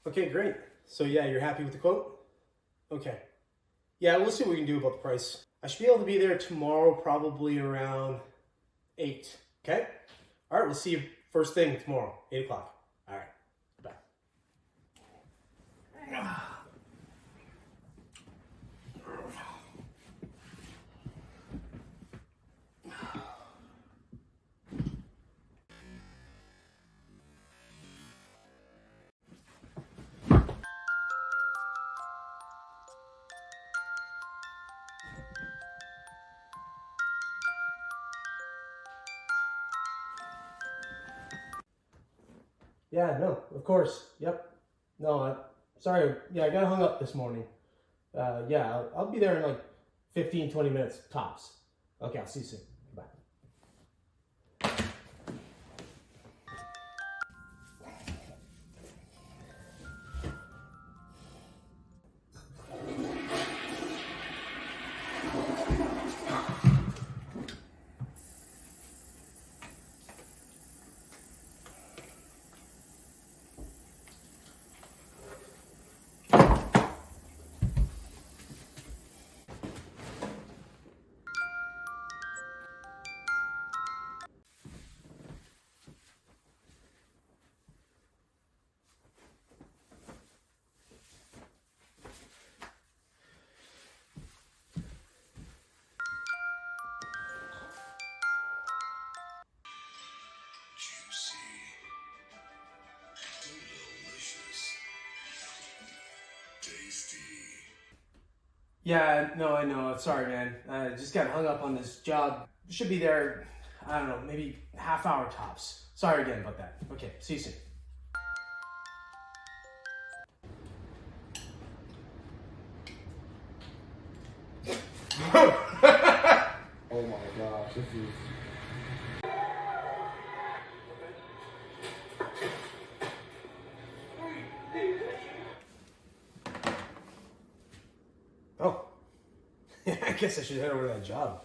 Okay, great. So yeah, you're happy with the quote? Okay. Yeah, we'll see what we can do about the price. I should be able to be there tomorrow, probably around 8. Okay? All right, we'll see you first thing tomorrow, 8 o'clock. All right, bye. Yeah, no, of course. Yep. No, sorry. Yeah, I got hung up this morning. Yeah, I'll be there in like 15, 20 minutes tops. Okay, I'll see you soon. Bye. Juicy. Delicious. Tasty. Yeah, no, I know. Sorry, man. I just got hung up on this job. Should be there, I don't know, maybe half hour tops. Sorry again about that. Okay, see you soon. Oh my gosh, this is. Oh, I guess I should head over to that job.